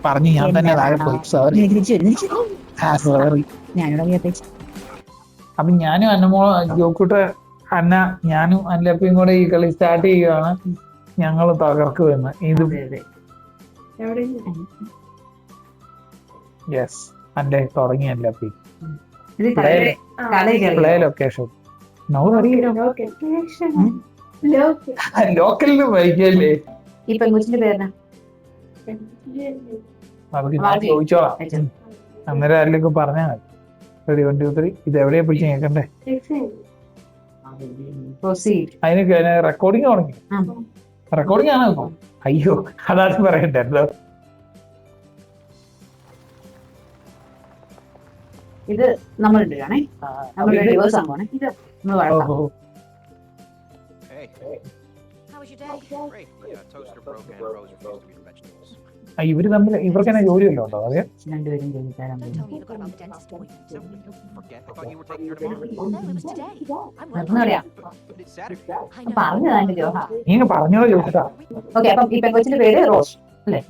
പറഞ്ഞു ഞാൻ തന്നെ താഴെ പോയി. സോറി. അപ്പൊ ഞാനും അന്നമോ ജോക്കൂട്ട് അന്ന ഞാനും അല്ലപ്പയും കൂടെ ഈ കളി സ്റ്റാർട്ട് ചെയ്യുകയാണ്. ഞങ്ങൾ തകർക്കുമെന്ന്. ഇത് യെസ് അന്റെ തുടങ്ങി അല്ലപ്പി പ്ലേ ലൊക്കേഷൻ ലോക്കലിൽ വൈകല്ലേ നമുക്ക് ഞാൻ ചോദിച്ചോളാം. അന്നേരം ആരിലൊക്കെ പറഞ്ഞാൽ മതി. 1 2 3 ഇത് എവിടെയാ പിടിച്ച് കേൾക്കണ്ടേ? അതിന് റെക്കോർഡിങ് തുടങ്ങി. റെക്കോർഡിങ് ആണോ ഇപ്പൊ? അയ്യോ അതാണ് പറയണ്ടല്ലോ. ഇത് നമ്മൾ ഡിവോഴ്സ് ആണ് പോണേ. ഇവര് തമ്മിൽ ഇവർക്ക് തന്നെ ജോലിയല്ലോ ഉണ്ടോ? അതെ രണ്ടുപേരും ജോലിക്കാരാണ്. പറഞ്ഞോളൂ ചോദിച്ചാ. ഓക്കെ, അപ്പം ഈ പെൺകൊച്ചിന്റെ പേര് റോസ് അല്ലേ?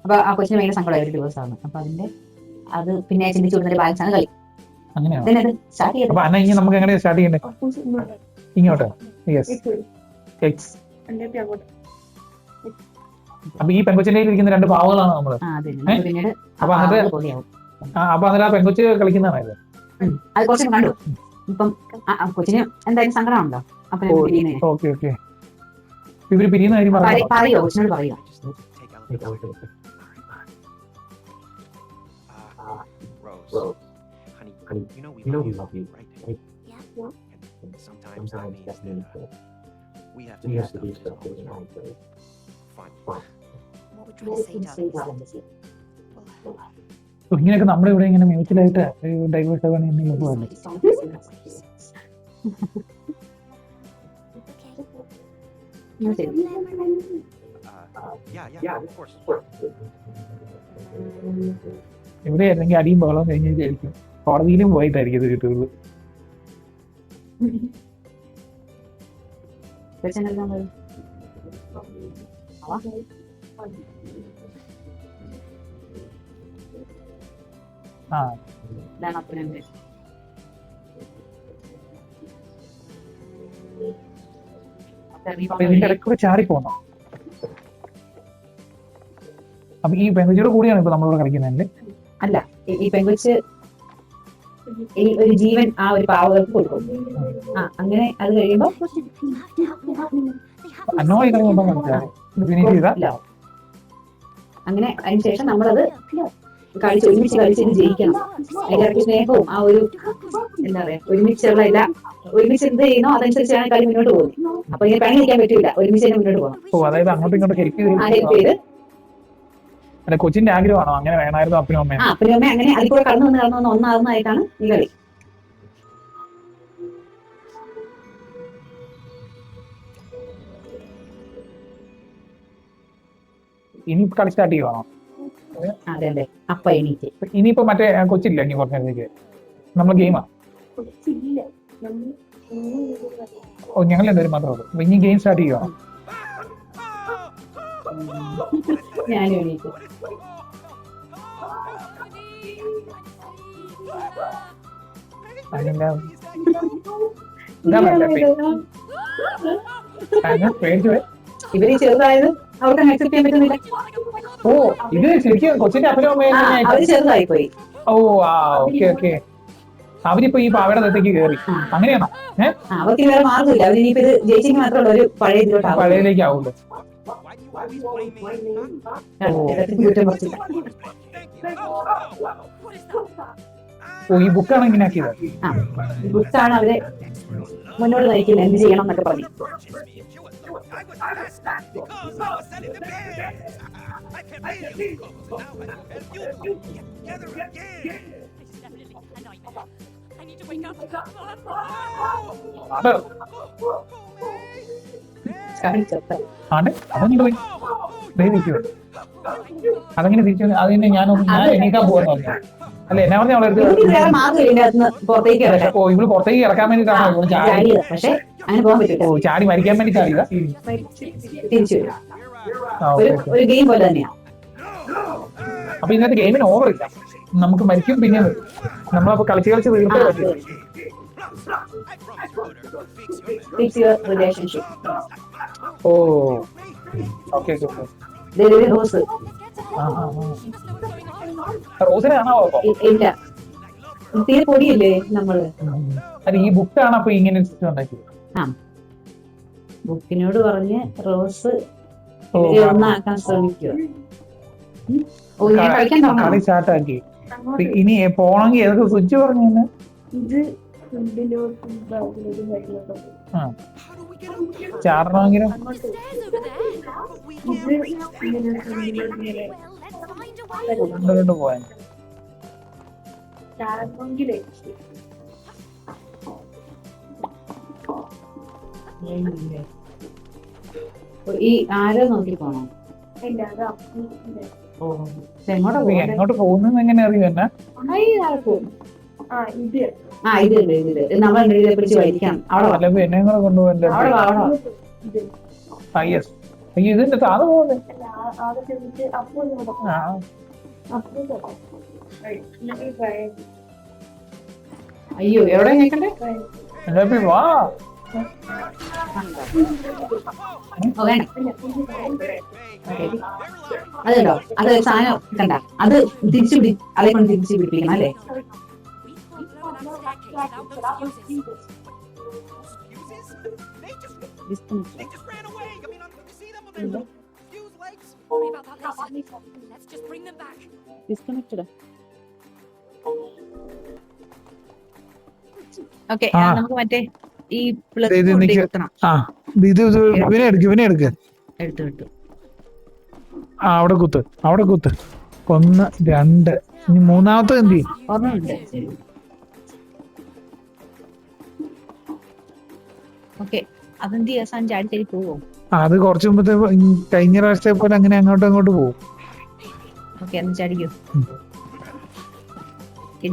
അപ്പൊ ആ കൊച്ചിന് ഭയങ്കര സങ്കടമായി ഒരു ഡിവോഴ്സ് ആണ്. അപ്പൊ അതിന്റെ അത് പിന്നെ ചിന്തിച്ചു കൊടുക്കുന്ന ബാലൻസ് ആണ് കളി. അങ്ങനെയാണ്. അപ്പൊ അന്ന ഇനി നമുക്ക് എങ്ങനെയാ സ്റ്റാർട്ട് ചെയ്യണ്ടേ? ഇങ്ങോട്ടോ? Yes X. അപ്പൊ ഈ പെൺകൊച്ചിന്റെ ഇരിക്കുന്ന 2 പാവകളാണ് നമ്മള്. അപ്പൊ അന്നേരം ആ പെൺകൊച്ച് കളിക്കുന്നതാണത്. അത് കുറച്ച് കണ്ടു. ഇപ്പം കൊച്ചിന് എന്തായാലും സങ്കടമുണ്ടോ? Okay okay. ഇവര് പിരിയുന്ന കാര്യം പറയോ? കൊച്ചിനോട് പറയോ? You know we love you, right? Yeah. And sometimes that means that we have to do stuff that's wrong. Fine. What we're trying to say, darling, is ഇങ്ങനെയൊക്കെ നമ്മുടെ ഇവിടെ ഇങ്ങനെ മ്യൂച്വലായിട്ട് ഡൈവേഴ്സ് ആവാൻ ഇവിടെ ആയിരുന്നെങ്കിൽ അടിയും ബഹളവും കഴിഞ്ഞിട്ടായിരിക്കും കോടതിയിലും പോയിട്ടായിരിക്കും ഇത് കിട്ടുള്ളൂ. ഇതിന്റെ ഇടയ്ക്കൂടെ ചാടി പോകണം. അപ്പൊ ഈ പെൺകുച്ചിയുടെ കൂടിയാണ് ഇപ്പൊ നമ്മളിവിടെ കളിക്കുന്നതല്ലേ? അല്ല, ഈ പെൺകുച്ച് ഈ ഒരു ജീവൻ ആ ഒരു പാവകൾക്ക് കൊടുക്കും. അങ്ങനെ അത് കഴിയുമ്പോ അങ്ങനെ അതിനുശേഷം നമ്മളത് ഒരുമിച്ച് കളിച്ച് ജയിക്കണം. അതിന്റെ സ്നേഹവും ആ ഒരു എന്താ പറയാ ഒരുമിച്ചുള്ള ഒരുമിച്ച് എന്ത് ചെയ്യുന്നോ അതനുസരിച്ചാണ് കളി മുന്നോട്ട് പോകുന്നത്. അപ്പൊ ഇങ്ങനെ പണി നിൽക്കാൻ പറ്റില്ല, ഒരുമിച്ച് തന്നെ മുന്നോട്ട് പോകണം. അതായത് അങ്ങോട്ടും ഇങ്ങോട്ടും ഹെൽപ്പ് ചെയ്ത് കൊച്ചിന്റെ ആഗ്രഹമാണോ അങ്ങനെ വേണമായിരുന്നു അപ്പനും അമ്മയും? അപ്പനും അമ്മ അങ്ങനെ അതിൽ കൂടെ കടന്നു വന്ന് ഒന്നാകുന്നതായിട്ടാണ് ഈ കളി. ഇനി കളി സ്റ്റാർട്ട് ചെയ്യുവാണോ? അതെ അതെ. അപ്പ എണീറ്റ് ഇനിയിപ്പോ മറ്റേ കൊച്ചില്ല ഇനി കുറച്ച് നേരത്തേക്ക് നമ്മൾ ഗെയിമാ. ഓ ഞങ്ങൾ എന്തായാലും മാത്രമേ ഉള്ളൂ. ഇനി ഗെയിം സ്റ്റാർട്ട് ചെയ്യുവാണോ? ഞാനും എണീറ്റ്. ഇവര് ചെറുതായത് അവർക്ക് അക്സെപ്റ്റ് ചെയ്യാൻ പറ്റുന്നില്ല. ഓ ഇത് ശരിക്കും കൊച്ചിന്റെ അപ്പനും അമ്മയും അവര് ചെറുതായി പോയി. ഓ ആ ഓക്കെ ഓക്കെ. അവരിപ്പോ ഈ പാവയുടെ അടുത്തേക്ക് കയറി അങ്ങനെയാണോ? അവർക്ക് വേറെ മാർഗമില്ല. അവരിനിപ്പോ ഇത് ജയിച്ചെങ്കിൽ മാത്രമല്ല ഒരു പഴയതിലേക്ക് ആവുള്ളൂ. ഓ ഈ ബുക്കാണ് ഇങ്ങനെ ആക്കിയത്. ബുക്കാണ് അവരെ മുന്നോട്ട് നയിക്കില്ല, എന്ത് ചെയ്യണം എന്നൊക്കെ പറഞ്ഞു. അതങ്ങനെ തിരിച്ചു അതിനെ ഞാൻ എണീക്കാൻ പോകുന്നു അല്ലെ എന്നാ പറഞ്ഞ പുറത്തേക്ക് ഓ ഇവള് പുറത്തേക്ക് ഇറക്കാൻ വേണ്ടിട്ടാണോ? പക്ഷെ അങ്ങനെ പോകാൻ പറ്റില്ല. ഓ ചാടി മരിക്കാൻ വേണ്ടി ചാടിയതാ. തിരിച്ചു വരും. ആ, ഒരു ഓക്കെ. ഒരു ഗെയിം പോലെ തന്നെയാ. അപ്പൊ ഇന്നത്തെ ഗെയിമിന് ഓവർ ഇല്ല, നമുക്ക് മരിക്കും പിന്നെ വരും. നമ്മളപ്പോ കളിച്ച് കളിച്ച് തീർത്തേ പറ്റും. Fix your relationship. ഓ ഓക്കെ ഓക്കെ. റോസ് റോസിനെ കാണാവോ അപ്പൊ? ഇല്ല, തീരെ പൊടിയില്ലേ നമ്മള്. അല്ല ഈ ബുക്കാണ് അപ്പൊ ഇങ്ങനെ സിസ്റ്റം ഉണ്ടാക്കിയത്. ആ ബുക്കിനോട് പറഞ്ഞ് റോസ് ഓ, ഇവരെ ഒന്നാക്കാൻ ശ്രമിക്കുക. ഓ ഞാൻ കളിക്കാൻ കളി തുടങ്ങണം. സ്റ്റാർട്ടാക്കി. ഇനി പോണെങ്കിൽ ഏതൊക്കെ സ്വിച്ച് പറഞ്ഞു? ഇത് ഫ്രണ്ടിലോട്ടും ബാക്കിലോട്ടും സൈഡിലോട്ടും ആ ചാടണമെങ്കിലും അങ്ങോട്ട് Stairs over there. ഇത് ഇങ്ങനെ ഫ്രണ്ടിലോട്ട് ഇങ്ങനെ Well, let's find a way. മുന്നോട്ട് പോയാൽ ചാടണമെങ്കിലേ ഈ ആരോ നോക്കി പോണോ? ഇല്ല അത് അപ്പൂസിന്റെ. എങ്ങോട്ടാ പോകണ്ടേ? എങ്ങോട്ട് പോകുന്നെന്ന് എങ്ങനെ അറിയും എന്നെ? ആ ഇത് ആ ഇത് നമ്മൾ ഇതിനെ പിടിച്ച് വലിക്കണം. അവിടെ വാ. അല്ല എന്നെ കൂടെ കൊണ്ടുപോകണ്ടേ? അവിടെ വാ, അവിടെ വാ. ഇത് യെസ്. അയ്യോ ഇതിന്റെ താഴെ പോകുന്നത്. അല്ല ആകെ ചെന്നിട്ട് അപ്പൂ ആ അപ്പൂ അയ്യോ എവിടെ ഞെക്കണ്ടേ? എന്നെ വാ. ഓ വേണ്ട. അതുണ്ടോ, അത് സാധനം കണ്ട, അത് തിരിച്ചു പിടി, അതേ കൊണ്ട് തിരിച്ചു പിടിപ്പിക്കണം അല്ലേ? We can't blow down that staircase without those fuses. They just ran away. I mean, you see them with their fuse legs? Worry about that later. Let's just bring them back. Disconnected. Okay ആ. നമുക്ക് മറ്റേ ഈ plug ഇത് കൊണ്ട് നിക്ക്. കുത്തണം. ആ ഇത് ഇവനെ എടുക്ക്. എടുത്തു. ആ അവിടെ കുത്ത്. 1 2 ഇനി മൂന്നാമത്തെ എന്ത് ചെയ്യും? ഓർമ്മയുണ്ട്. ഓക്കെ അതെന്ത് ചെയ്യാ? സാധനം ചാടി പോവോ? അത് കുറച്ച് മുമ്പത്തെ കഴിഞ്ഞ പ്രാവശ്യത്തെ പോലെ അങ്ങനെ അങ്ങോട്ട് പോകും. ഓക്കെ എന്ന് ചാടിക്കോ.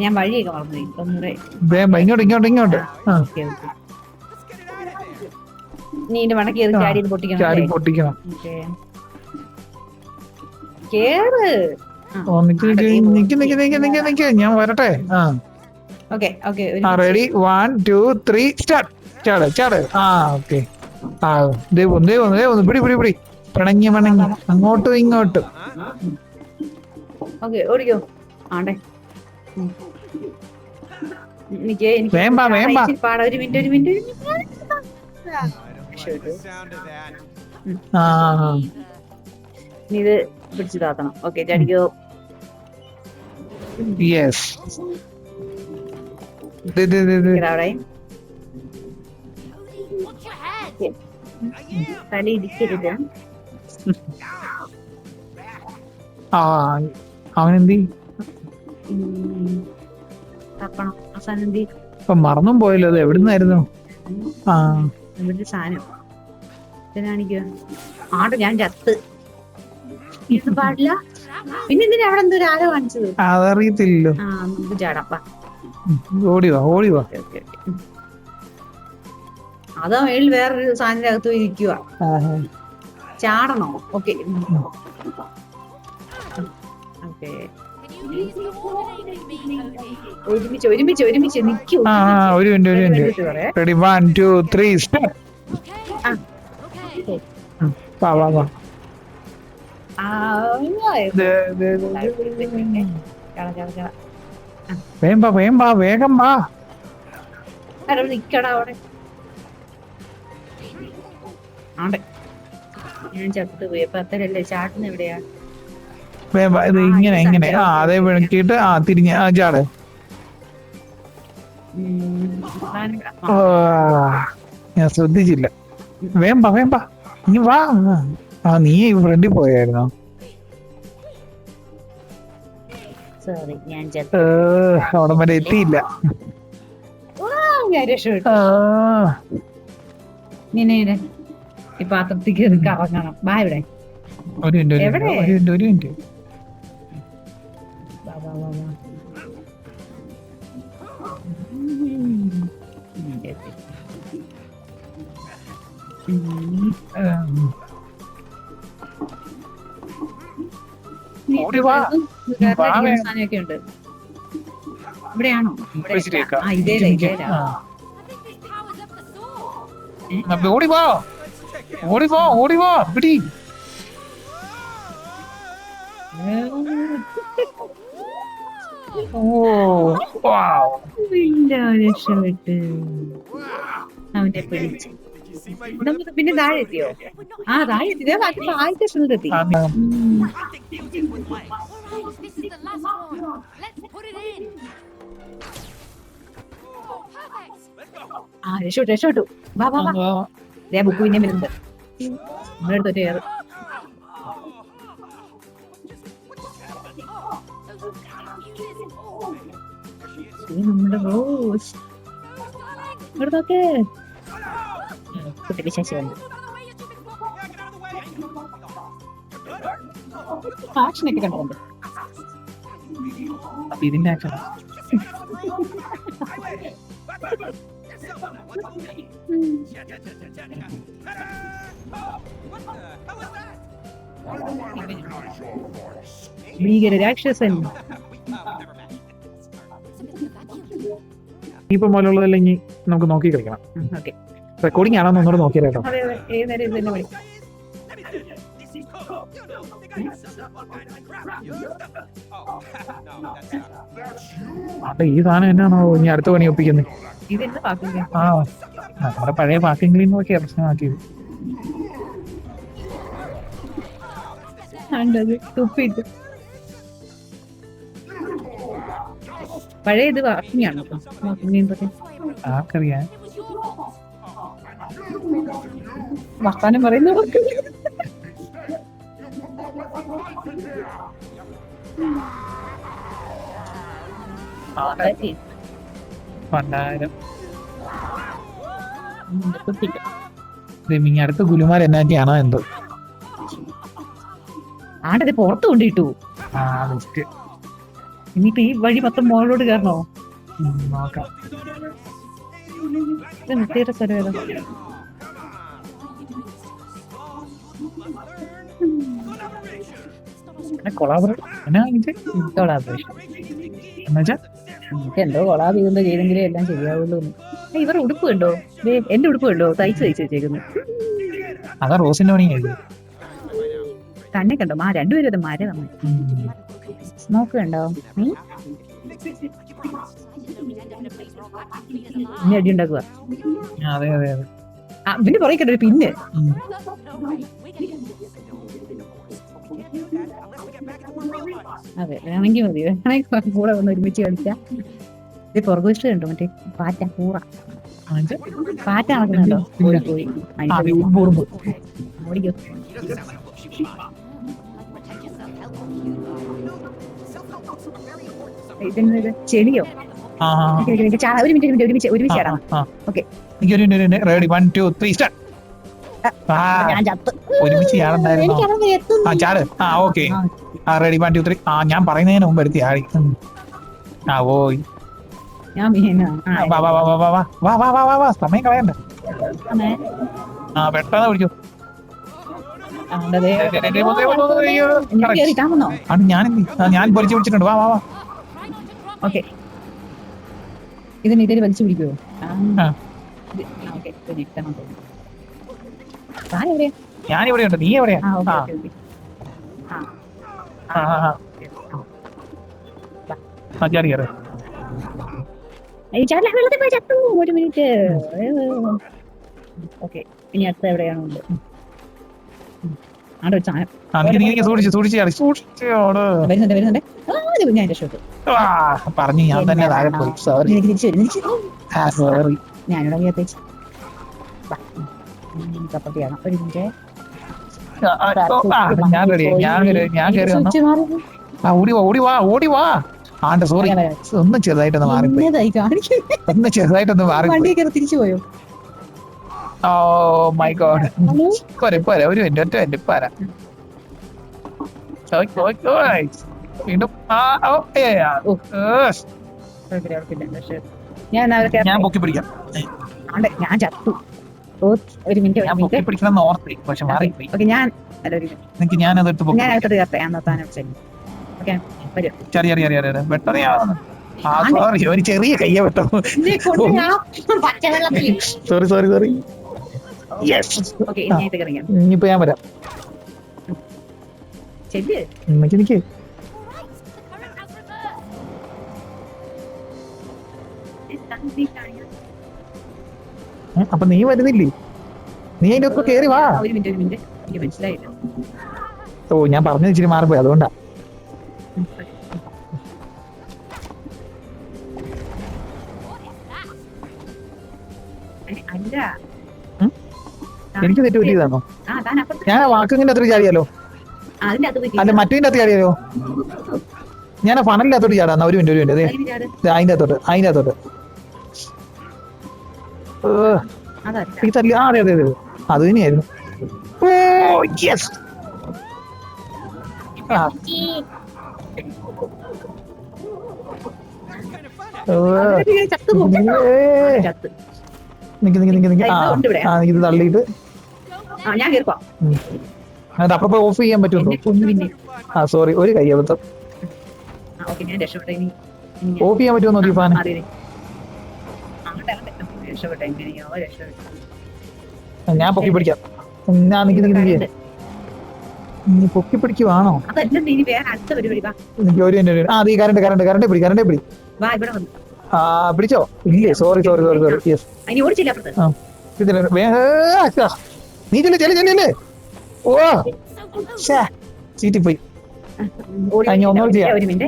ഞാൻ വഴിയൊക്കെ മറന്നു. ഒന്നുകൂടെ ഇങ്ങോട്ട് ആ ഓക്കെ ഓക്കെ. നീ എന്റെ മടക്കി ഏത് ചാടി ഇത് പൊട്ടിക്കണം ചാടി അല്ലേ? പൊട്ടിക്കണം. ഓക്കേ. കേറ്. ഓ നിക്ക് ഞാൻ വരട്ടെ. ആ ഓക്കെ ഓക്കെ ആ റെഡി 1 2 3 സ്റ്റാർട്ട്. ചാട്. ആ ഓക്കെ. ആ ദേ വന്നു പിടി പിണങ്ങി അങ്ങോട്ടും ഇങ്ങോട്ടും. ഓക്കെ ഓടിക്കോ. ആണ്ടേ എനിക്ക് വേം വാ. പാടാ. ഒരു minute I don't like the sound of that. ആ നീ ഇത് പിടിച്ചു താത്തണം. ഓക്കെ ചാടിക്കോ. യെസ്. അവിടെ Watch your head. തല ഇരിക്കരുത്. ആ അവനെന്തി തപ്പണം. അവസാനം എന്തി ഇപ്പൊ മറന്നും പോയല്ലോ. അത് എവിടുന്നായിരുന്നു? ആ ഇവിടെ സാധനം കാണിക്കുക. ആണ്ട് ഞാൻ ചത്ത്. ഇത് പാടില്ല. പിന്നെ എന്തിനാ അവിടെ എന്തോ ആരോ കാണിച്ചത്? അതറിയത്തില്ലല്ലോ. ആ നമുക്ക് ചാടാം. വാ. ഓടി വാ. Okay okay. അതോ മേളിൽ വേറൊരു സാധനത്തിന്റെ അകത്ത് പോയി ഇരിക്കുക. ചാടണോ? Okay okay. Can you please coordinate with me, Cody? ഒരുമിച്ച് നിൽക്കൂ. ആ ഒരു minute. Ready 1 2 3 start. Okay. Okay. വാ. ആ വേഗം വാ. നിക്കടാ അവിടെ. ആണ്ടെ ഞാൻ ചത്തുപോയി. അപ്പൊ അത്രയല്ലേ ചാട്ടുന്ന എവിടെയാ? ഇത് ഇങ്ങനെ ആ അതേ വിളക്കിയിട്ട് ആ തിരിഞ്ഞ് ആ ചാട്. ഞാൻ ശ്രദ്ധിച്ചില്ല. വേം വാ. ഇനി വാ. ആ നീ ഫ്രണ്ടിൽ പോയായിരുന്നോ? സോറി ഞാൻ അവിടെ വരെ എത്തിയില്ല. നിന്നെ ഈ പാത്രത്തിൽ കയറി കറങ്ങണം. വാ ഇവിടെ. ഒരു എവിടെ? മിനിറ്റ്. വാ. ഓടി വാ. വാ വേഗം. സാധനമൊക്കെ ഉണ്ട്. ഇവിടെയാണോ? വെച്ചിട്ടേക്കാം. ആ ഇതേലാ ഇതേലാ. ആ. I think this powers up the sword. അപ്പൊ ഓടി വാ ഓടി വാ ഓടി വാ പിടി. ഓ വാവ്. ഇല്ല, രക്ഷപ്പെട്ട് അവന്റെ പിടിച്ച്. നമുക്ക് പിന്നെ താഴെ എത്തിയോ? ആ താഴെ എത്തി. ദേ ബാക്കി ആദ്യത്തെ സ്ഥലത്തെത്തി. ആ, Alright, this is the last one. Let's put it in. Oh, perfect. ആ രക്ഷപ്പെട്ടു. വാ വാ വാ. ദേ ബുക്ക് പിന്നെ വരുന്നുണ്ട്. നമ്മുടെ അടുത്തോട്ട് കയറി. നമ്മുടെ റോസ് ഇവിടെ നോക്ക്. കുട്ടി വിശേഷമുണ്ട്. ആക്ഷനൊക്കെ കണ്ടുണ്ട്. അപ്പൊ ഇതിന്റെ ആക്ഷൻ ഭീകര രാക്ഷസൻ. ഇപ്പൊ പോലുള്ളതല്ലെങ്കിൽ നമുക്ക് നോക്കി കളിക്കണം. ഓക്കെ. റെക്കോർഡിംഗ് ആണോ ഒന്നുകൂടെ നോക്കിയാലോ. അതെ അതെ, ഏത് നേരം ഇത് തന്നെ വിളി. അപ്പൊ ഈ സാധനം എന്നാണോ ഇനി അടുത്ത പണി ഒപ്പിക്കുന്നത്. ഇതെന്താ പാക്കില്ല? ആ നമ്മുടെ പഴയ പാക്കിംഗ് ക്ലീൻ നോക്കിയാ പ്രശ്നമാക്കിയത്. കണ്ടത് തുപ്പിട്ട് പഴയ ഇത് വാക്കിങ്ങാണ് കേട്ടോ. ആർക്കറിയാൻ വർത്താനം പറയുന്ന പണ്ടായിരം ഇനി അടുത്ത ഗുലുമാർ എന്നാറ്റിയാണോ എന്തോ. ആണ്ടത് പുറത്ത് കൊണ്ടിട്ടു. ആ ബെസ്റ്റ്. ഇനിയിപ്പോ ഈ വഴി മൊത്തം മോളോട് കയറണോ? നോക്കാം. ഇത് നിർത്തിയുടെ സ്ഥലം ഏതാ? കൊളാബറേഷൻ എന്നാ കൊളാബറേഷൻ എന്നുവെച്ചാ നമുക്ക് എന്തോ കൊളാബ് ചെയ്യുമ്പോ ചെയ്തെങ്കിലേ എല്ലാം ശരിയാവുള്ളൂ. ഇവർ ഉടുപ്പ് കണ്ടോ? എന്റെ ഉടുപ്പ് കണ്ടോ? തയ്ച്ച് വെച്ചേക്കുന്നു. അതാ റോസിന്റെ പണി കഴിഞ്ഞു. തന്നെ കണ്ടോ? രണ്ടുപേരും അത് മര നമ്മൾ സ്മോക്ക് കണ്ടോ? നീ ഇനി അടി ഉണ്ടാക്കുക. അതെ അതെ അതെ. പിന്നെ പുറകെ കണ്ടോ പിന്നെ. അതെ വേണമെങ്കിൽ മതി. വേണമെങ്കിൽ കൂടെ വന്ന് ഒരുമിച്ച് കളിക്കാം. ഇത് പുറകുവശത്ത് കണ്ടോ? മറ്റേ പാറ്റ കൂറ പാറ്റ നടക്കുന്നുണ്ടോ? പോയി പോയി ഓടിക്കോ. ഇതെന്ത് ചെടിയോ? ഒരു മിനിറ്റ് ഒരുമിച്ച് ചേടാം. Okay ready 1 2 3 start. ഞാൻ ചത്ത്. ഒരുമിച്ച് ചാടണ്ടായിരുന്നോ? ആ ചാട്. ആ ഓക്കെ. ആ റെഡി 1 2 3. ആ ഞാൻ പറയുന്നതിന് മുമ്പ് എടുത്ത് ചാടി. ആ ഓയ് ഞാൻ വീണു. വാ വാ വാ വാ വാ വാ വാ വാ വാ വാ സമയം കളയണ്ട. ആ പെട്ടെന്ന് പിടിച്ചു. ഞാൻ പൊരിച്ചു പിടിച്ചിട്ടുണ്ട്. വാ വാ വാ. ഓക്കെ ഇതിന് ഇതിൽ വലിച്ചു പിടിക്കുവോ? ഞാനിവിടെ ഉണ്ട്. നീ എവിടെയാ? ചാടി കയറി. ഒരു മിനിറ്റ്. ഓക്കെ ഇനി അടുത്ത എവിടെയാണോ? ആടെ ഒരു സാധനം വരുന്നുണ്ട് വരുന്നുണ്ട്. ഞാൻ രക്ഷപ്പെട്ടു. പറഞ്ഞു ഞാൻ തന്നെ താഴെ പോയി. Sorry sorry. ഞാനിവിടെ വിയർത്തേച്ച് സപ്പോർട്ട് ചെയ്യണം. ഒരു മിനിറ്റ്. ഞാൻ റെഡി. ഞാൻ കയറി വന്നു. ആ ഓടി വാ ഓടി വാ ഓടി വാ. ആണ്ട സോറി ഒന്ന് ചെറുതായിട്ടൊന്ന് മാറിപ്പോയി. ഒന്ന് ചെറുതായിട്ടൊന്ന് മാറി. വണ്ടി കയറി തിരിച്ചു പോയോ? Oh my god. പോരെ പോരെ ഒരു മിനിറ്റ് ഒറ്റ മിനിറ്റ് പോരാ. വീണ്ടും ഞാൻ പൊക്കി പിടിക്കാം. ഞാൻ ചത്തു. ഓ ഒരു മിനിറ്റ് ഞാൻ പൊക്കി പിടിക്കണം ഓർത്തി പക്ഷെ മാറിപ്പോയി. ഓക്കെ ഞാൻ അല്ല ഒരു മിനിറ്റ് എനിക്ക് ഞാനത് എടുത്ത് പൊക്കി ഞാൻ അടുത്തോട്ട് കയറട്ടെ അന്നത്താനം ശരി ഓക്കെ വരും ചെറിയ പെട്ടെന്ന് സോറി ഒരു ചെറിയ കയ്യ പെട്ടോ. പച്ചവെള്ളത്തിൽ സോറി യെസ്. ഓക്കെ ഇനി ഇത് കറിയാം ഇനിയിപ്പോ ഞാൻ വരാം. ശരി നിക്ക് അപ്പൊ നീ വരുന്നില്ലേ? നീ അതിന്റെ ഒപ്പം കേറി വാ. ഒരു മിനിറ്റ് എനിക്ക് മനസ്സിലായില്ല. ഓ ഞാൻ പറഞ്ഞത് ഇച്ചിരി മാറിപ്പോയി അതുകൊണ്ടാ. അല്ല എനിക്ക് തെറ്റ് പറ്റിയതാണോ? ആ താൻ അപ്പുറത്ത് ഞാൻ ആ വാക്കിന്റെ അത്ര ചാടിയാലോ? അതിന്റെ അത് പറ്റി അല്ല മറ്റേതിന്റെ അകത്ത് ചാടിയാലോ? ഞാൻ ആ ഫണലിന്റെ അകത്തോട്ട് ചാടാ. ഒരു മിനിറ്റ് അതെ അതിന്റെ അകത്തോട്ട് അതല്ല ഈ തല്ലി അതെ അത് തന്നെയായിരുന്നു. ഓ യെസ്. ചത്തുപോകും ചത്ത് ഇത് തള്ളിയിട്ട് ആ ഞാൻ കേൾക്കാം അത് അപ്പൊ ഓഫ് ചെയ്യാൻ പറ്റുമോ? പിന്നെ ആ സോറി ഒരു കൈ അബദ്ധം. ഓക്കെ ഞാൻ രക്ഷപ്പെട്ടെ ഇനി ഓഫ് ചെയ്യാൻ പറ്റുമോ നോക്കി ഫാൻ? രക്ഷപ്പെട്ടെ എങ്ങനെയോ രക്ഷപ്പെട്ടു. ഞാൻ പൊക്കി പിടിക്കാം. ഞാൻ നിൽക്കുന്നില്ല. നീ പൊക്കി പിടിക്കുവാണോ? അതല്ല ഇനി വേറെ അടുത്ത പരിപാടി വാ എനിക്ക് ഒരു അത് ഈ കറണ്ട് പിടി വാ ഇവിടെ വന്നു ആ പിടിച്ചോ? ഇല്ലേ സോറി യെസ്. ഇനി ഓടിച്ചില്ല അപ്പുറത്ത് നീ ചെല്ലേ. ഓ ചീറ്റി പോയി. ഇനി ഒന്നുകൂടി ചെയ്യാം. ഒരു മിനിറ്റ്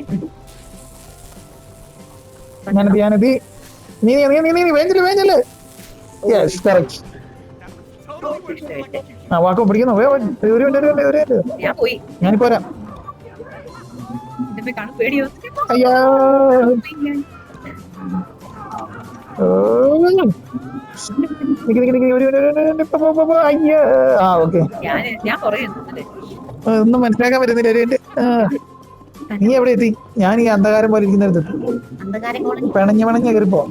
ഞാനത് നീ വേഞ്ചല്ലേ. Yes correct. ആ വാക്കും പിടിക്കുന്നു. ഞാൻ പോയി ഞാനിപ്പോ വരാം. ഇതിപ്പോ കാണും പേടിയോ അയ്യോ അയ്യോ ആ ഓക്കെ. ഞാൻ പറയുന്നു ഒന്നും മനസ്സിലാക്കാൻ പറ്റുന്നില്ല. നീ എവിടെ എത്തി? ഞാൻ ഈ അന്ധകാരം പോലെ ഇരിക്കുന്നിടത്ത് അന്ധകാരം പിണഞ്ഞ കയറിപ്പോ.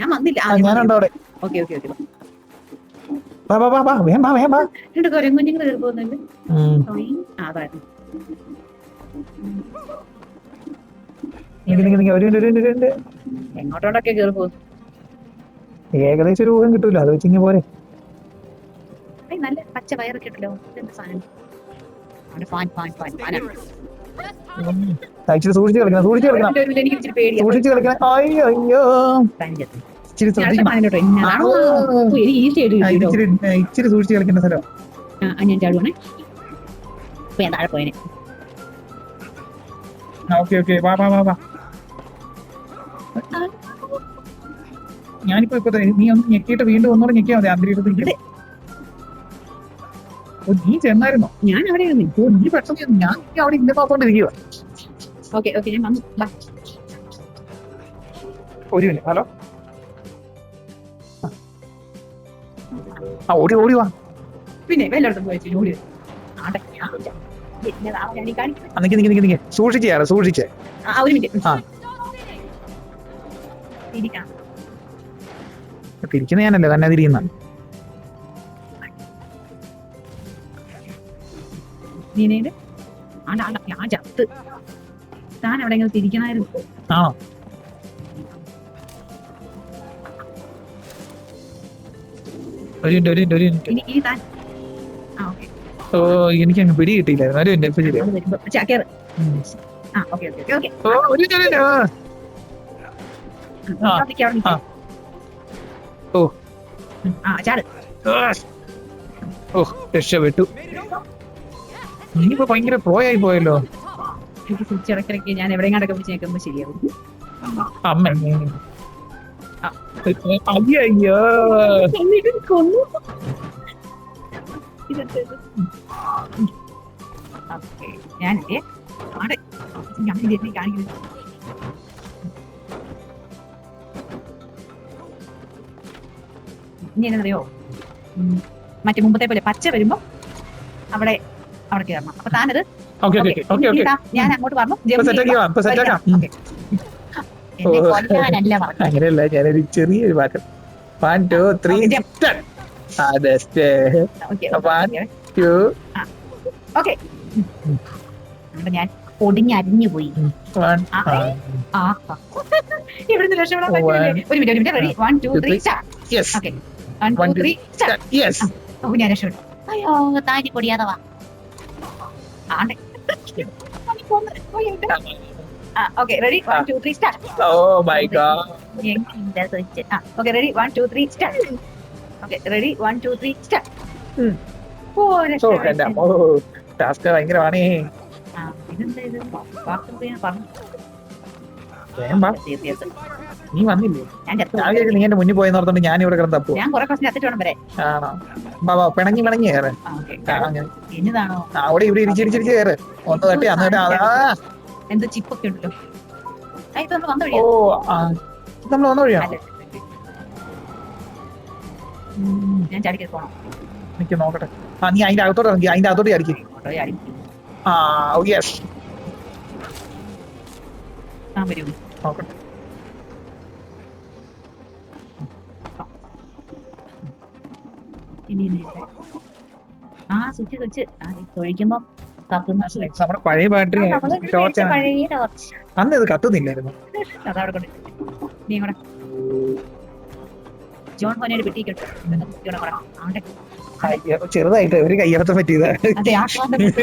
ഞാൻ വന്നില്ല ഞാനുണ്ടോ അവിടെ? ഓക്കെ ഓക്കെ ഓക്കെ വേം വാ. രണ്ട് കുരങ്ങുഞ്ഞുങ്ങൾ കയറി പോകുന്നുണ്ട് അതായിരുന്നു എങ്ങോട്ടോണ്ടൊക്കെ കയറി പോകുന്നു. ഏകദേശം ഒരു ഊഹം കിട്ടൂല. അത് വെച്ചിങ്ങ പോരെ. നല്ല പച്ച വയറൊക്കെ ഉണ്ടല്ലോ. ഇതെന്താ സാധനം? ഇച്ചിരി സൂക്ഷിച്ച് കളിക്കണം. എനിക്ക് ഇച്ചിരി പേടിയാ. സൂക്ഷിച്ച് കളിക്കണം. അയ്യോ ഇച്ചിരി ഇച്ചിരി സൂക്ഷിച്ച് കളിക്കേണ്ട സ്ഥലം. ഞാൻ ചാടുവാണേ ഞാൻ താഴെ പോയനെ. ഓക്കെ വാ. ഞാനിപ്പോ നീ ഒന്ന് ഞെക്കിയിട്ട് വീണ്ടും ഒന്നുകൂടെ ഞെക്കിയാ മതി അന്തരീക്ഷത്തിൽ. നീ ചെന്നായിരുന്നോ? ഞാൻ അവിടെ നീ പെട്ടെന്ന് ഞാൻ അവിടെ ഇന്ന പാത്തോണ്ടിരിക്കുക. ഓക്കെ ഞാൻ വന്നു. ഒരു മിനിറ്റ്. ഹലോ ഓടി വാ. പിന്നെ വല്ലയിടത്തും പോയി ഓടി സൂക്ഷിച്ചേ ഒരു മിനിറ്റ് തിരിക്കുന്ന ഞാനല്ലേ തന്നെ തിരിയുന്ന. നീനേത് ഞാൻ ചത്ത്. താൻ അവിടെ ഇങ്ങനെ തിരിക്കണായിരുന്നു. ആണോ? ഒരു മിനിറ്റ്. ഇനി താൻ ഓ എനിക്ക് അങ്ങ് പിടി കിട്ടിയില്ലായിരുന്നു. ഒരു മിനിറ്റ്. രക്ഷപ്പെട്ടു. ഇനിയിപ്പോ ഭയങ്കര പ്രോയായി പോയല്ലോ. ഇടയ്ക്കിടയ്ക്ക് ഞാൻ എവിടെയെങ്ങാണ്ടൊക്കെ പിടിച്ച് നിൽക്കുമ്പോ ശരിയാവും. അമ്മ അയ്യോ ഞാനില്ലേ അവിടെ കാണിക്കുന്നത് ഇനി എന്നറിയോ, മറ്റേ മുമ്പത്തെ പോലെ പച്ച വരുമ്പോ അവിടെ കയറണം. അപ്പൊ താനത് ഞാൻ അങ്ങോട്ട് പറഞ്ഞു. അങ്ങനെയല്ല, ഞാനൊരു ചെറിയൊരു മാറ്റം. 1 2 3 ബെസ്റ്റ്. Okay 1 2 okay. അപ്പൊ ഞാൻ പൊടിഞ്ഞരിഞ്ഞു പോയി. 1 ഇവിടുന്ന് രക്ഷപ്പെടാൻ പറ്റില്ലേ? ഒരു minute ready 1 2 3 start. Yes okay 1 2 3 start. Yes. ഓ ഞാൻ രക്ഷപ്പെട്ടു. അയ്യോ താനി പൊടിയാതെ വാ. ആണ്ടെ. Okay ready 1 2 3 start. Oh my god. Okay ready 1 2 3 start. Okay ready 1 2 3 start. ഓ സോ കണ്ട ഓ ടാസ്ക് ഭയങ്കരമാണേ. ഇതെന്താ ഇത്? വാർത്ത ഞാൻ പറഞ്ഞു. വേഗം വാ. നീ വന്നില്ലേ? ഞാൻ ചത്തു. ഞാൻ വിചാരിച്ചു നീ എന്റെ മുന്നിൽ പോയെന്ന് ഓർത്തോണ്ട് ഞാൻ ഇവിടെ കിടന്നപ്പോ. ഞാൻ കുറെ പ്രശ്നം ചത്തിട്ട് വേണം വരെ. ആണോ? ബാബാ പിണങ്ങി പിണങ്ങി കയറ്. എന്നതാണോ? അവിടെ ഇവിടെ ഇരിച്ചിരിച്ച് കയറ്. ഒന്ന് തട്ടി അന്ന് തട്ടി അതാ. എന്ത് ചിപ്പൊക്കെ ഉണ്ടല്ലോ. ഇത് നമ്മൾ വന്ന ഓ വഴിയാ. നമ്മൾ വന്ന വഴിയാണോ? അല്ല. ഞാൻ ചാടിക്കൽ പോണം. എനിക്ക് നോക്കട്ടെ. നീ അതിന്റെ അകത്തോട്ട് ഇറങ്ങി അതിന്റെ അകത്തോട്ട് ചാടിക്കും. യെസ് വരൂ. നോക്കട്ടെ. സ്വിച്ച് ഒഴിക്കുമ്പോ നമ്മുടെ പഴയ ബാറ്ററി പഴയ ടോർച്ച് അന്ന് ഇത് കത്തുന്നില്ലായിരുന്നു. അതവിടെ കൊണ്ട് നീ കൂടെ ജോൺ ഫോനോട് പെട്ടിക്കട്ടെ. ചെറുതായിട്ട് ഒരു കയ്യടത്ത് പറ്റിയതാ. അതെ ആ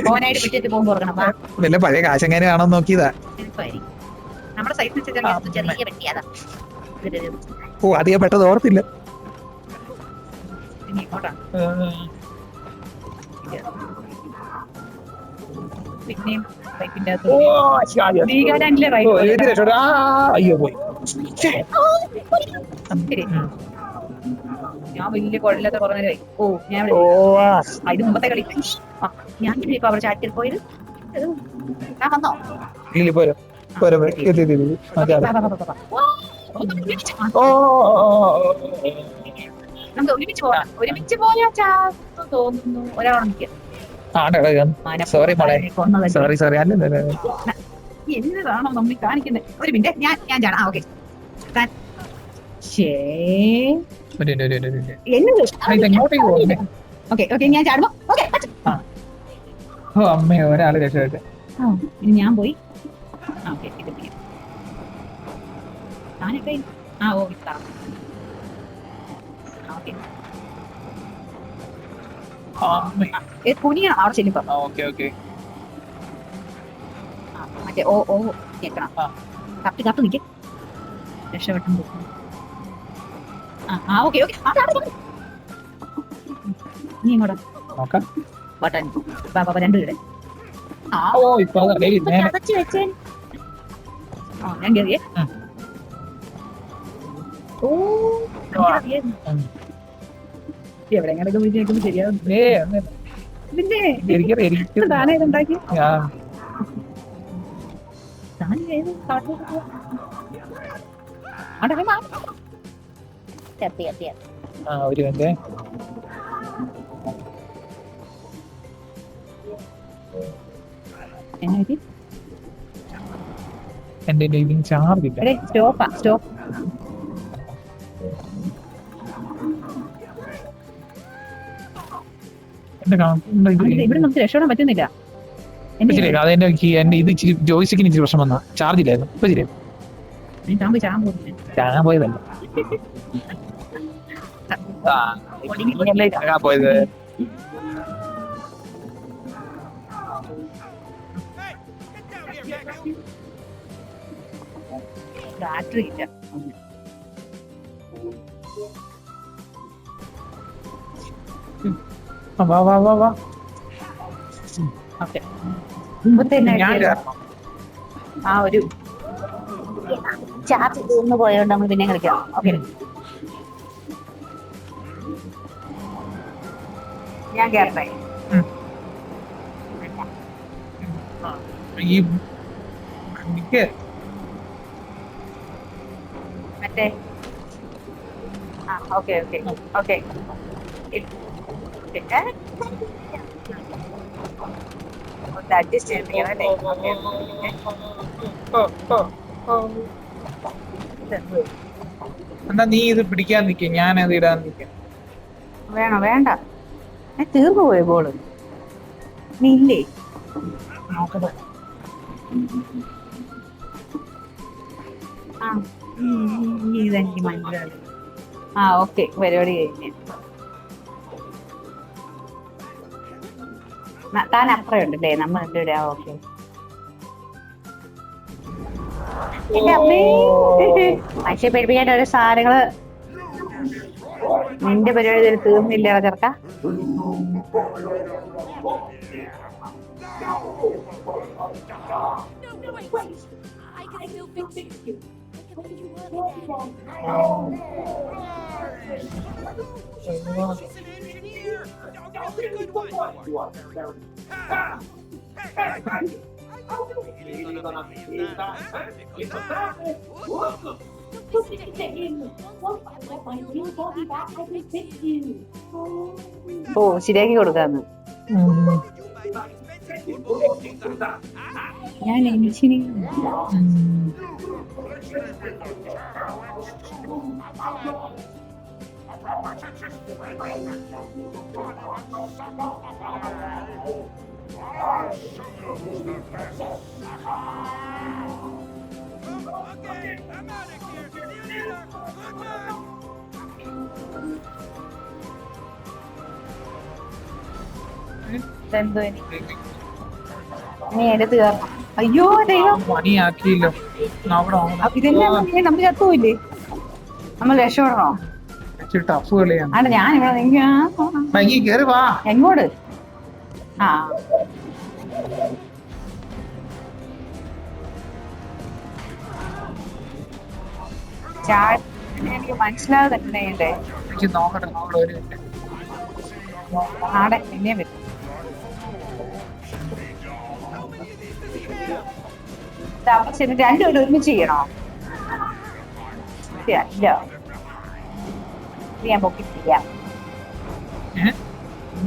ഫോനായിട്ട് പെട്ടിട്ട് പോകുമ്പോ ഓർക്കണം. വല്ല പഴയ കാശങ്ങനെ ആണോ നോക്കിയതാ. നമ്മുടെ സൈസ് ചെറിയ പെട്ടിയാ. ഓ അധികം പെട്ടത് ഓർത്തില്ല. പിന്നെയും പൈപ്പിന്റെ അയ്യോ പോയി. ഞാൻ വലിയ കുഴലില്ലാത്ത കുറഞ്ഞായി. ഓ ഞാൻ ഇത് മുമ്പത്തെ കളി. ഞാൻ ഇപ്പൊ അവിടെ ചാറ്റിൽ പോയത്. ഞാൻ വന്നോ? പോരോ പോരോ. നമുക്ക് ഒരുമിച്ച് പോയാ ചാത്തു തോന്നുന്നു. ഒരാളെ സോറി മോളെ. Sorry sorry. എന്നതാണോ നമ്മൾ കാണിക്കുന്നത്? ഒരു മിനിറ്റ് ഞാൻ ചാടാം. ഓക്കെ ഓക്കെ ഓക്കെ ഞാൻ ചാടുമ്പോ ഓക്കെ. ഓ അമ്മേ ഒരാള് രക്ഷപ്പെട്ടെ. ഇനി ഞാൻ പോയി. ഓക്കെ ഇത് താനൊക്കെ ഓ ഇട്ടാ. ഓക്കെ കുനിയണം അവിടെ ചെല്ലുമ്പോ. മറ്റേ ഓ ഓ കേക്കണം. കത്ത് നിൽക്കേ രക്ഷപ്പെട്ടും ഓക്കെ ഓക്കെ. നീ ഇങ്ങോട്ടാ ബട്ടൺ ബാബാ രണ്ടുപേരുടെ ഞാൻ കയറിയേ. ഓ എവിടെയെങ്കിലും വിളിച്ചേക്കുമ്പോ ശരിയാവും. ഇതിന്റെ താനേ ഇതുണ്ടാക്കി ഒരു മിനിറ്റ്. എന്റെ ചാർജ് ഇല്ല. സ്റ്റോപ്പ് ഇവിടെ നമുക്ക് രക്ഷപ്പെടാൻ പറ്റുന്നില്ല. അതെന്റെ ഇത് ഇച്ചിരി ജോയിസ്റ്റിക്കിന് ഇച്ചിരി പ്രശ്നം വന്നാ ചാർജ് ഇല്ലായിരുന്നു. ഇപ്പൊ ശരി ചാകാൻ പോയതല്ല പോയത്. ബാറ്ററി ഇല്ല. വാ വാ വാ വാ. ഓക്കെ മുമ്പത്തെ ഒരു ചാർജ് തീർന്നു പോയോണ്ട് നമ്മൾ പിന്നെ കളിക്കാം. ഓക്കെ ഞാൻ കേറട്ടെ. മറ്റേ ഓക്കെ ഓക്കെ ഓക്കെ അഡ്ജസ്റ്റ് ചെയ്തിരിക്കണം. എന്നാ നീ ഇത് പിടിക്കാൻ നിൽക്കും, ഞാൻ അത് ഇടാൻ നിൽക്കാം. വേണോ വേണ്ട തീർന്നു പോയോ ബോള് നീ ഇല്ലേ നോക്കട്ടെ. ആ ഇതെനിക്ക് മനസ്സിലായി ആ ഓക്കെ പരിപാടി കഴിഞ്ഞ് താൻ അപ്പുറമുണ്ടല്ലേ നമ്മൾ രണ്ടുപേരും ആ ഓക്കെ എന്റെ അമ്മേ മനുഷ്യ പേടിപ്പിക്കേണ്ട ഓരോ സാധനങ്ങള് നിന്റെ പരിപാടി ഇതിൽ തീർന്നില്ല ചെറുക്ക No, wait. I can still fix you. I can make you work again. She's an engineer. No, that's a good one. You are very. Hey. You're gonna feel that, huh? Because ഓ ശരിയാക്കി കൊടുക്കാന്ന് ഞാൻ engineer Okay, I'm out of here. See you later. Good luck. എന്തോ നീ എന്റെ തീർന്നു അയ്യോ ദൈവം പണിയാക്കിയില്ലോ. നോക്കണോ? അപ്പൊ ഇതെല്ലാം നമുക്ക് ചത്തുപോയില്ലേ നമ്മൾ രക്ഷപ്പെടണോ ഇച്ചിരി ടഫ് കളിയാണ്. ആണ് ഞാൻ ഇവിടെ ഭംഗി കേറി വാ. എങ്ങോട്ട് ആ എനിക്ക് മനസ്സിലാതെ തന്നെ എനിക്ക് നോക്കട്ടെ ഒരു മിനിറ്റ്. ആടെ എന്നെ വരും ശരി രണ്ടുപേരും ഒരുമിച്ച് ചെയ്യണോ ഇല്ല ഞാൻ പൊക്കി ചെയ്യാം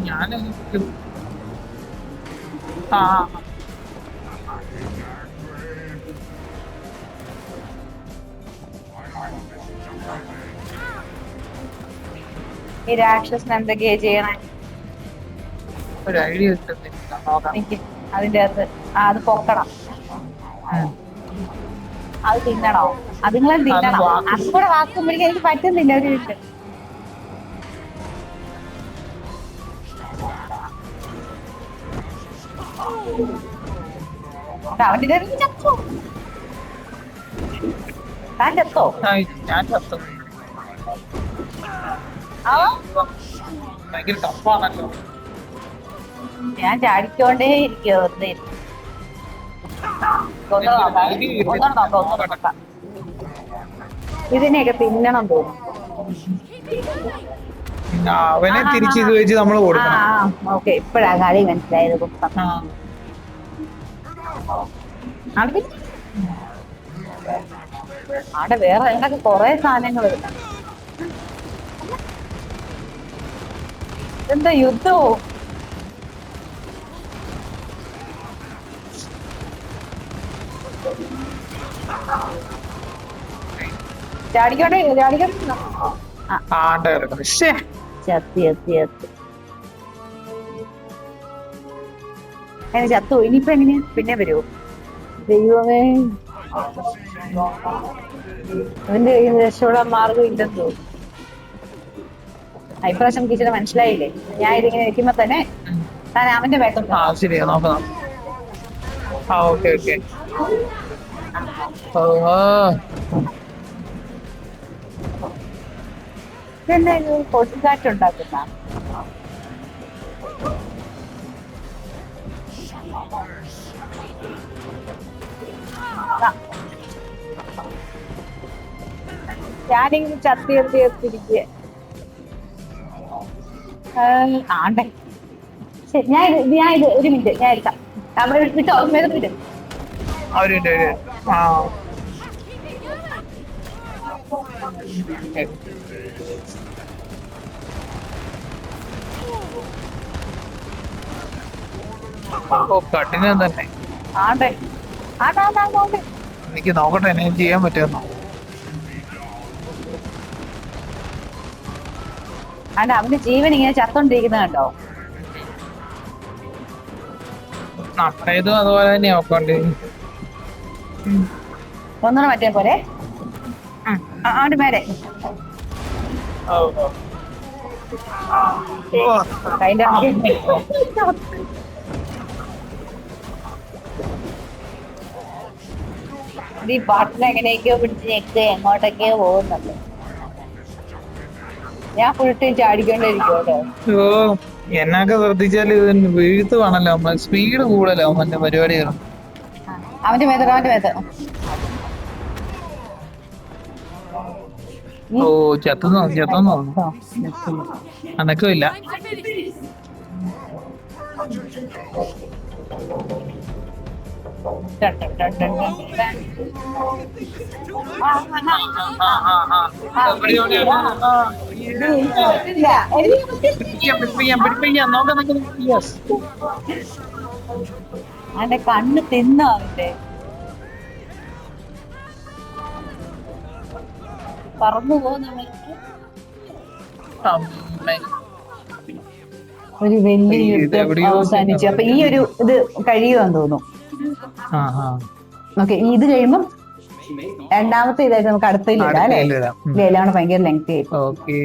ഞാൻ ആ ഈ രാക്ഷസന് എന്തൊക്കെയാ ചെയ്യണേ ഒരു ഐഡിയ കിട്ടുന്നില്ല. നോക്കാം. എനിക്ക് അതിന്റെ അകത്ത് അത് പൊക്കണം അത് തിന്നണോ അതുങ്ങളെ തിന്നണോ അതുകൂടെ വാക്കുമ്പോഴേക്കും എനിക്ക് പറ്റുന്നില്ല ഒരു മിനിറ്റ് അവന്റെ ചത്തോ താൻ ചത്തോ ഞാൻ ചത്തു. ഭയങ്കര ടഫാണല്ലോ. ഞാൻ ചാടിക്കൊണ്ടേ ഇരിക്കുക വെറുതെ ഒന്നും നോക്കാം ഇതിനെയൊക്കെ തിന്നണം തോന്നുന്നു അവനെ തിരിച്ച് ഇത് വെച്ച് നമ്മൾ കൊടുക്കണം. ഓക്കെ ഇപ്പഴാ കളി മനസ്സിലായത് കുട്ടം അവിടെ വേറെ അതിനൊക്കെ കൊറേ സാധനങ്ങൾ ഇല്ല എന്താ യുദ്ധമോ ചാടിക്കോട്ടെ ചാടിക്കോട്ടെ ചത്തി ചത്തി ചത്തി അങ്ങനെ ചത്തു ഇനിയിപ്പോ എങ്ങനെയാ പിന്നെ വരുമോ ദൈവമേ അവന്റെ കയ്യിൽ നിന്ന് രക്ഷപ്പെടാൻ മാർഗം ഇല്ലെന്ന് തോന്നുന്നു ഇപ്രാവശ്യം ടീച്ചറെ മനസ്സിലായില്ലേ ഞാൻ ഇതിങ്ങനെ വെക്കുമ്പോ തന്നെ താൻ അവന്റെ വേട്ടം ശരിയാ നോക്കാം. Okay okay. ഇതെന്തായാലും കൊതുകാറ്റുണ്ടാക്കുന്ന ഞാനിങ്ങനെ ചത്തി എത്തി എത്തിരിക്കുക ആണ്ടേ ശരി ഞാൻ ഇത് ഒരു മിനിറ്റ് ഞാൻ എടുക്കാം നമ്മൾ വിട്ടോ വിട്ടോ കഠിനം തന്നെ. ആണ്ടേ ആണ്ടാണ്ടാണ്ടേ എനിക്ക് നോക്കട്ടെ എന്നെ ചെയ്യാൻ പറ്റുമെന്നോ. അല്ല അവന്റെ ജീവൻ ഇങ്ങനെ ചത്തോണ്ടിരിക്കുന്ന കണ്ടോ? നമ്മുടേതും അതുപോലെ തന്നെ നോക്കണ്ട്. ഒന്നുകൂടെ മറ്റേ പോലെ അവന്റെ മേലെ കൈന്റെ ഈ പാട്ടിനെ എങ്ങനെയൊക്കെയോ പിടിച്ച് ഞെക്ക് എങ്ങോട്ടൊക്കെയോ പോകുന്നുണ്ട്. ഞാൻ ഫുൾ ടൈം ചാടിക്കൊണ്ടിരിക്കും കേട്ടോ. ഓ എന്നൊക്കെ ശ്രദ്ധിച്ചാല് ഇത് വീഴ്ത്തുവാണല്ലോ, നമ്മള് സ്പീഡ് കൂടുതലോ അവന്റെ പരിപാടികൾ. അവന്റെ മേത്തോ അവന്റെ മേത്തോ. ഓ ചെത്തുന്നോ ചെത്തുന്നോ അനക്കമില്ല. പിടിപ്പിക്കാം നോക്കാം. അവന്റെ കണ്ണ് തിന്നോ അവന്റെ പറന്നു പോകുന്ന ഒരു വലിയ യുദ്ധം അവസാനിച്ചു. അപ്പൊ ഈ ഒരു ഇത് കഴിയുമെന്ന് തോന്നുന്നു. ഓക്കെ, ഇത് കഴിയുമ്പം രണ്ടാമത്തെ ഇതായിട്ട് നമുക്ക് അടുത്തതിലിടാം അല്ലേ? ഇല്ല, എല്ലാം ഭയങ്കര ലെങ്തി ആയി. ഓക്കെ.